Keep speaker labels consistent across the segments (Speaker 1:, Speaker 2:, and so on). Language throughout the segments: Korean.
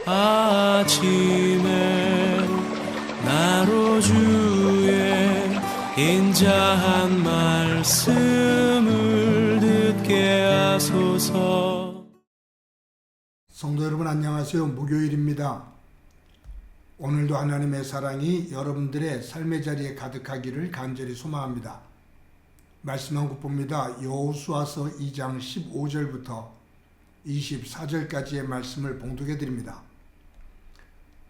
Speaker 1: 아침에 나로 주의 인자한 말씀을 듣게 하소서.
Speaker 2: 성도 여러분 안녕하세요. 목요일입니다. 오늘도 하나님의 사랑이 여러분들의 삶의 자리에 가득하기를 간절히 소망합니다. 말씀 한 곳 봅니다. 여호수아서 2장 15절부터 24절까지의 말씀을 봉독해 드립니다.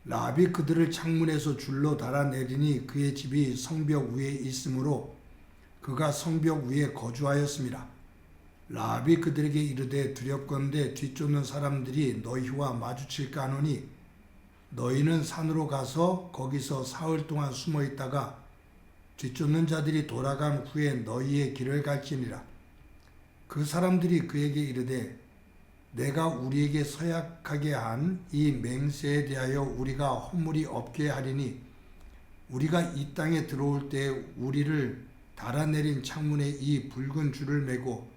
Speaker 2: 라합이 그들을 창문에서 줄로 달아내리니 그의 집이 성벽 위에 있으므로 그가 성벽 위에 거주하였습니다. 라합이 그들에게 이르되 두렵건대 뒤쫓는 사람들이 너희와 마주칠까 하노니 너희는 산으로 가서 거기서 사흘 동안 숨어 있다가 뒤쫓는 자들이 돌아간 후에 너희의 길을 갈지니라. 그 사람들이 그에게 이르되 내가 우리에게 서약하게 한 이 맹세에 대하여 우리가 허물이 없게 하리니 우리가 이 땅에 들어올 때 우리를 달아내린 창문에 이 붉은 줄을 매고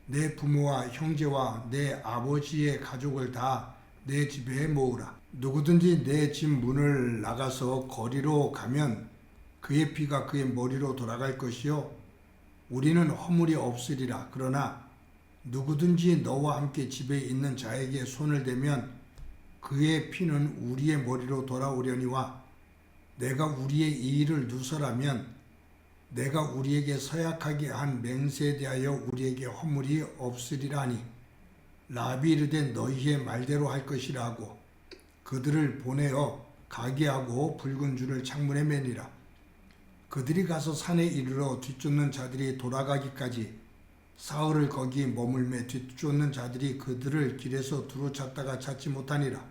Speaker 2: 내 부모와 형제와 내 아버지의 가족을 다 내 집에 모으라. 누구든지 내 집 문을 나가서 거리로 가면 그의 피가 그의 머리로 돌아갈 것이요 우리는 허물이 없으리라. 그러나 누구든지 너와 함께 집에 있는 자에게 손을 대면 그의 피는 우리의 머리로 돌아오려니와 내가 우리의 이 일을 누설하면 내가 우리에게 서약하게 한 맹세에 대하여 우리에게 허물이 없으리라 하니 라합이 이르되 너희의 말대로 할 것이라 하고 그들을 보내어 가게 하고 붉은 줄을 창문에 매니라. 그들이 가서 산에 이르러 뒤쫓는 자들이 돌아가기까지 사흘을 거기 머물매 뒤쫓는 자들이 그들을 길에서 두루 찾다가 찾지 못하니라.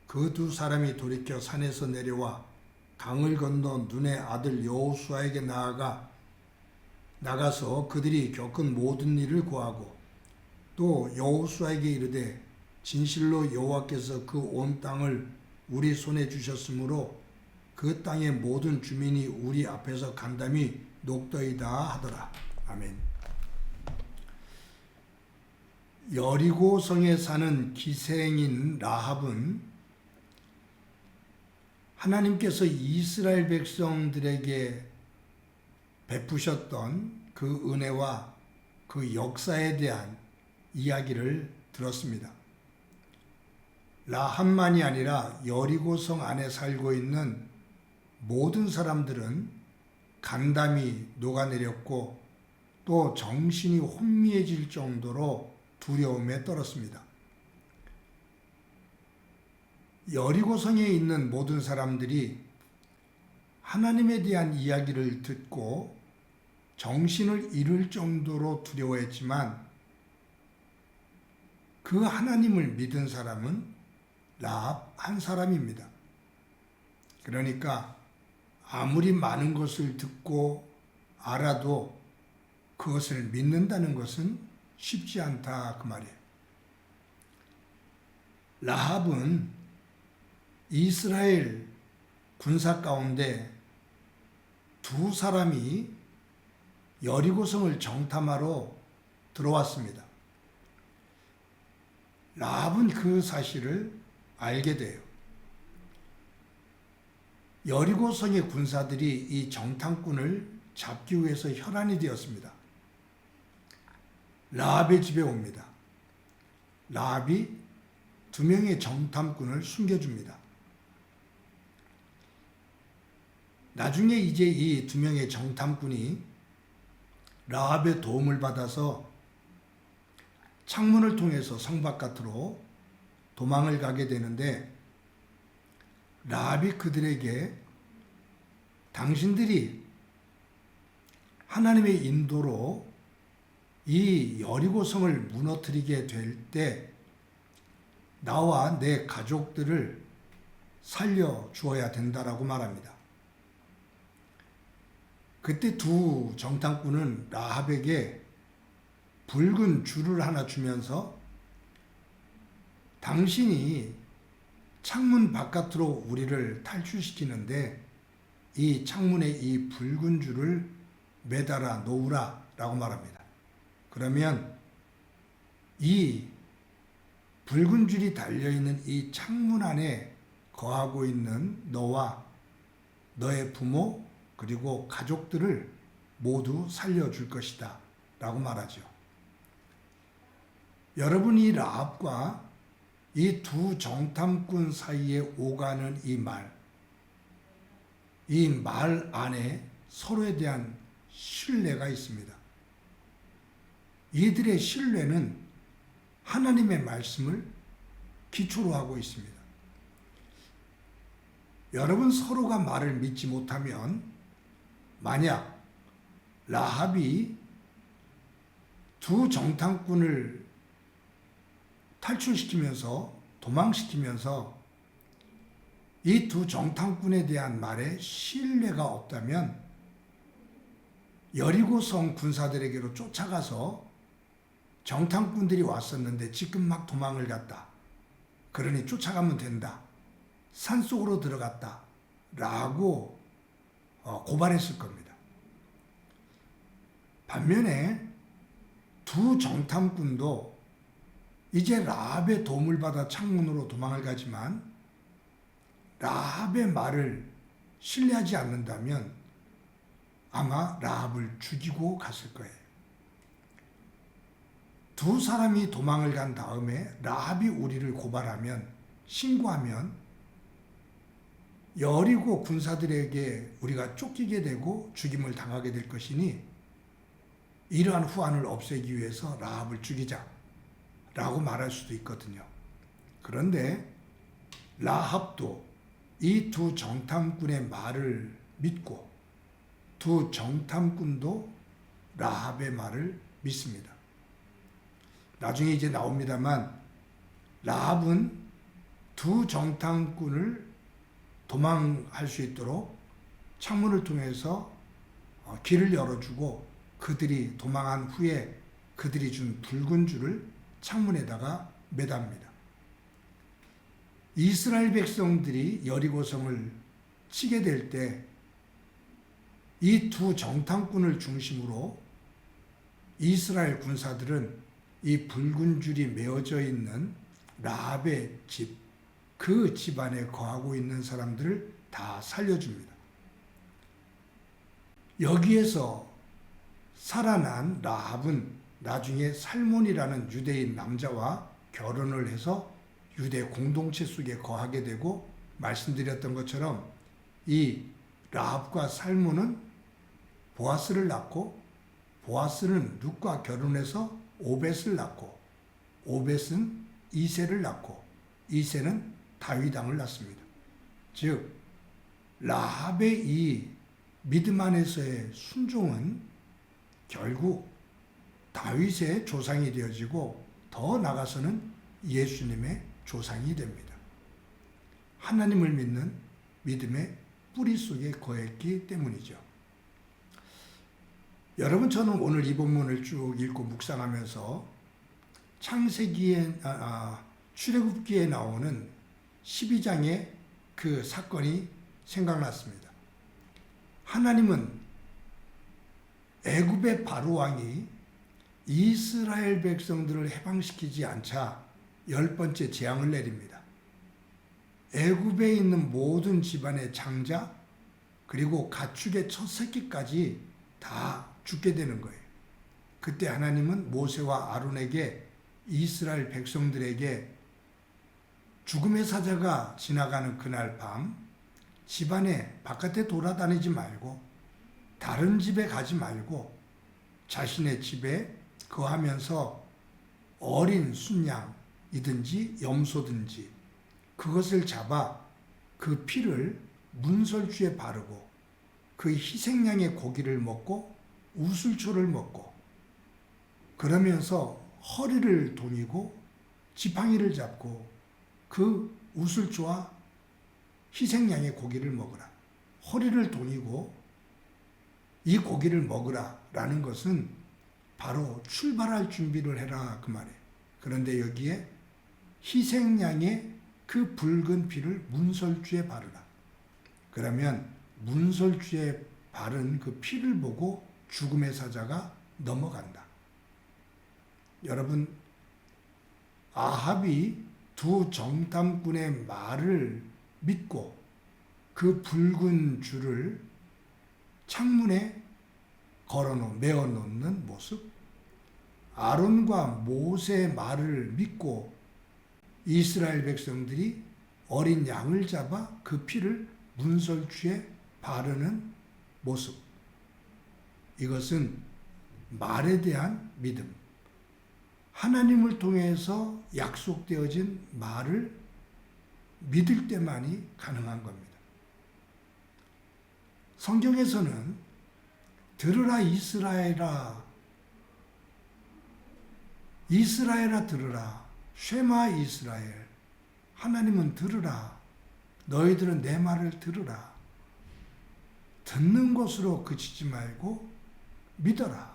Speaker 2: 그 두 사람이 돌이켜 산에서 내려와 강을 건너 눈의 아들 여호수아에게 나가서 그들이 겪은 모든 일을 고하고 또 여호수아에게 이르되 진실로 여호와께서 그 온 땅을 우리 손에 주셨으므로 그 땅의 모든 주민이 우리 앞에서 간담이 녹더이다 하더라. 아멘. 여리고성에 사는 기생인 라합은 하나님께서 이스라엘 백성들에게 베푸셨던 그 은혜와 그 역사에 대한 이야기를 들었습니다. 라합만이 아니라 여리고성 안에 살고 있는 모든 사람들은 간담이 녹아내렸고 또 정신이 혼미해질 정도로 두려움에 떨었습니다. 여리고성에 있는 모든 사람들이 하나님에 대한 이야기를 듣고 정신을 잃을 정도로 두려워했지만 그 하나님을 믿은 사람은 라합 한 사람입니다. 그러니까 아무리 많은 것을 듣고 알아도 그것을 믿는다는 것은 쉽지 않다 그 말이에요. 라합은 이스라엘 군사 가운데 두 사람이 여리고성을 정탐하러 들어왔습니다. 라합은 그 사실을 알게 돼요. 여리고성의 군사들이 이 정탐꾼을 잡기 위해서 혈안이 되었습니다. 라합의 집에 옵니다. 라합이 두 명의 정탐꾼을 숨겨줍니다. 나중에 이제 이 두 명의 정탐꾼이 라합의 도움을 받아서 창문을 통해서 성 바깥으로 도망을 가게 되는데 라합이 그들에게 당신들이 하나님의 인도로 이 여리고성을 무너뜨리게 될 때 나와 내 가족들을 살려주어야 된다라고 말합니다. 그때 두 정탐꾼은 라합에게 붉은 줄을 하나 주면서 당신이 창문 바깥으로 우리를 탈출시키는데 이 창문에 이 붉은 줄을 매달아 놓으라 라고 말합니다. 그러면 이 붉은 줄이 달려있는 이 창문 안에 거하고 있는 너와 너의 부모 그리고 가족들을 모두 살려줄 것이다 라고 말하죠. 여러분, 이 라합과 이 두 정탐꾼 사이에 오가는 이 말 안에 서로에 대한 신뢰가 있습니다. 이들의 신뢰는 하나님의 말씀을 기초로 하고 있습니다. 여러분, 서로가 말을 믿지 못하면 만약 라합이 두 정탐꾼을 탈출시키면서 도망시키면서 이 두 정탐꾼에 대한 말에 신뢰가 없다면 여리고성 군사들에게로 쫓아가서 정탐꾼들이 왔었는데 지금 막 도망을 갔다. 그러니 쫓아가면 된다. 산속으로 들어갔다. 라고 고발했을 겁니다. 반면에 두 정탐꾼도 이제 라합의 도움을 받아 창문으로 도망을 가지만 라합의 말을 신뢰하지 않는다면 아마 라합을 죽이고 갔을 거예요. 두 사람이 도망을 간 다음에 라합이 우리를 고발하면, 신고하면 여리고 군사들에게 우리가 쫓기게 되고 죽임을 당하게 될 것이니 이러한 후환을 없애기 위해서 라합을 죽이자 라고 말할 수도 있거든요. 그런데 라합도 이 두 정탐꾼의 말을 믿고 두 정탐꾼도 라합의 말을 믿습니다. 나중에 이제 나옵니다만 라합은 두 정탐꾼을 도망할 수 있도록 창문을 통해서 길을 열어주고 그들이 도망한 후에 그들이 준 붉은 줄을 창문에다가 매답니다. 이스라엘 백성들이 여리고성을 치게 될 때 이 두 정탐꾼을 중심으로 이스라엘 군사들은 이 붉은 줄이 메어져 있는 라합의 집, 그 집안에 거하고 있는 사람들을 다 살려줍니다. 여기에서 살아난 라합은 나중에 살몬이라는 유대인 남자와 결혼을 해서 유대 공동체 속에 거하게 되고, 말씀드렸던 것처럼 이 라합과 살몬은 보아스를 낳고, 보아스는 룻과 결혼해서 오벳을 낳고, 오벳은 이새를 낳고, 이새는 다윗 왕을 낳습니다. 즉 라합의 이 믿음 안에서의 순종은 결국 다윗의 조상이 되어지고 더 나아가서는 예수님의 조상이 됩니다. 하나님을 믿는 믿음의 뿌리 속에 거했기 때문이죠. 여러분, 저는 오늘 이 본문을 쭉 읽고 묵상하면서 창세기에 출애굽기에 나오는 12장의 그 사건이 생각났습니다. 하나님은 애굽의 바로 왕이 이스라엘 백성들을 해방시키지 않자 10번째 재앙을 내립니다. 애굽에 있는 모든 집안의 장자 그리고 가축의 첫 새끼까지 다 죽게 되는 거예요. 그때 하나님은 모세와 아론에게 이스라엘 백성들에게 죽음의 사자가 지나가는 그날 밤 집안에 바깥에 돌아다니지 말고 다른 집에 가지 말고 자신의 집에 거하면서 어린 순양이든지 염소든지 그것을 잡아 그 피를 문설주에 바르고 그 희생양의 고기를 먹고 우슬초를 먹고 그러면서 허리를 동이고 지팡이를 잡고 그 우슬초와 희생양의 고기를 먹으라. 허리를 동이고 이 고기를 먹으라 라는 것은 바로 출발할 준비를 해라 그 말이에요. 그런데 여기에 희생양의 그 붉은 피를 문설주에 바르라. 그러면 문설주에 바른 그 피를 보고 죽음의 사자가 넘어간다. 여러분, 아합이 두 정탐꾼의 말을 믿고 그 붉은 줄을 창문에 메어 놓는 모습, 아론과 모세의 말을 믿고 이스라엘 백성들이 어린 양을 잡아 그 피를 문설주에 바르는 모습, 이것은 말에 대한 믿음, 하나님을 통해서 약속되어진 말을 믿을 때만이 가능한 겁니다. 성경에서는 들으라 이스라엘아, 이스라엘아 들으라, 쉐마 이스라엘, 하나님은 들으라, 너희들은 내 말을 들으라, 듣는 것으로 그치지 말고 믿어라,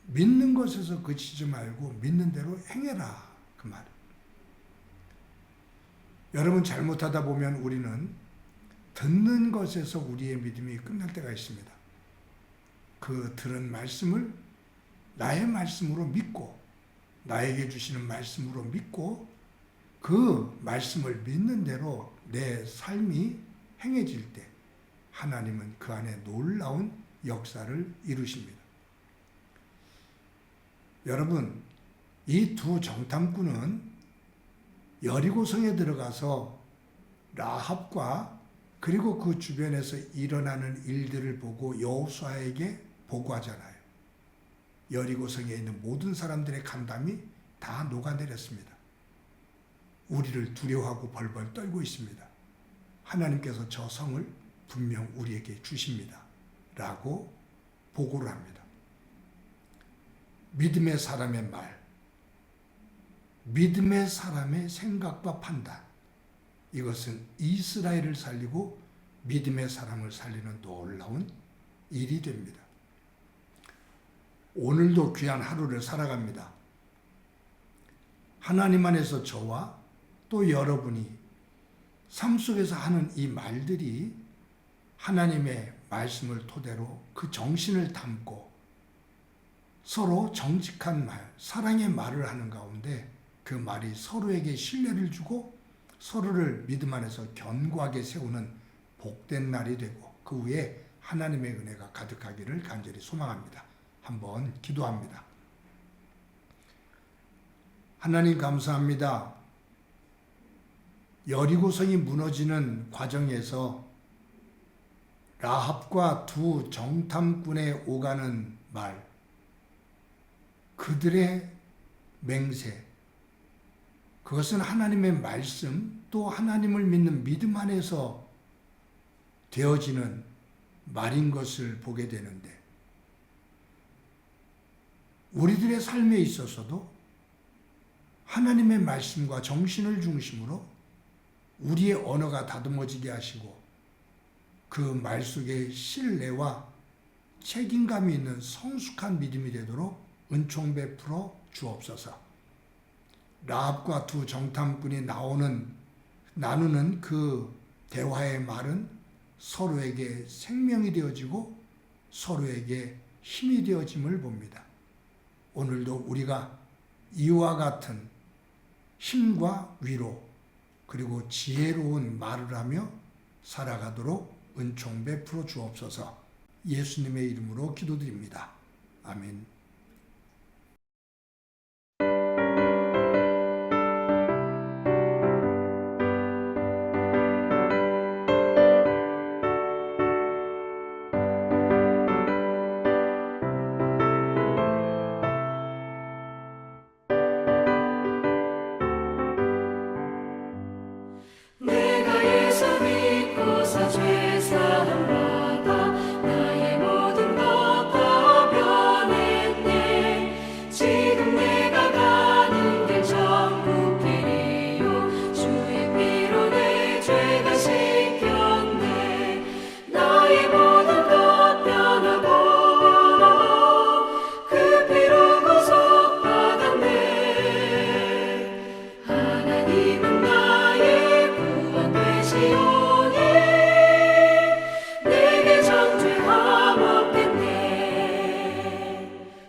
Speaker 2: 믿는 것에서 그치지 말고 믿는 대로 행해라, 그 말. 여러분, 잘못하다 보면 우리는 듣는 것에서 우리의 믿음이 끝날 때가 있습니다. 그 들은 말씀을 나의 말씀으로 믿고, 나에게 주시는 말씀으로 믿고, 그 말씀을 믿는 대로 내 삶이 행해질 때 하나님은 그 안에 놀라운 역사를 이루십니다. 여러분, 이 두 정탐꾼은 여리고성에 들어가서 라합과 그리고 그 주변에서 일어나는 일들을 보고 여호수아에게 보고하잖아요. 여리고성에 있는 모든 사람들의 감담이 다 녹아내렸습니다. 우리를 두려워하고 벌벌 떨고 있습니다. 하나님께서 저 성을 분명 우리에게 주십니다. 라고 보고를 합니다. 믿음의 사람의 말, 믿음의 사람의 생각과 판단, 이것은 이스라엘을 살리고 믿음의 사람을 살리는 놀라운 일이 됩니다. 오늘도 귀한 하루를 살아갑니다. 하나님 안에서 저와 또 여러분이 삶 속에서 하는 이 말들이 하나님의 말씀을 토대로 그 정신을 담고 서로 정직한 말, 사랑의 말을 하는 가운데 그 말이 서로에게 신뢰를 주고 서로를 믿음 안에서 견고하게 세우는 복된 날이 되고 그 후에 하나님의 은혜가 가득하기를 간절히 소망합니다. 한번 기도합니다. 하나님 감사합니다. 여리고성이 무너지는 과정에서 라합과 두 정탐꾼의 오가는 말, 그들의 맹세, 그것은 하나님의 말씀 또 하나님을 믿는 믿음 안에서 되어지는 말인 것을 보게 되는데, 우리들의 삶에 있어서도 하나님의 말씀과 정신을 중심으로 우리의 언어가 다듬어지게 하시고 그 말 속에 신뢰와 책임감이 있는 성숙한 믿음이 되도록 은총 베풀어 주옵소서. 라합과 두 정탐꾼이 나누는 그 대화의 말은 서로에게 생명이 되어지고 서로에게 힘이 되어짐을 봅니다. 오늘도 우리가 이와 같은 힘과 위로 그리고 지혜로운 말을 하며 살아가도록 은총 베풀어 주옵소서. 예수님의 이름으로 기도드립니다. 아멘.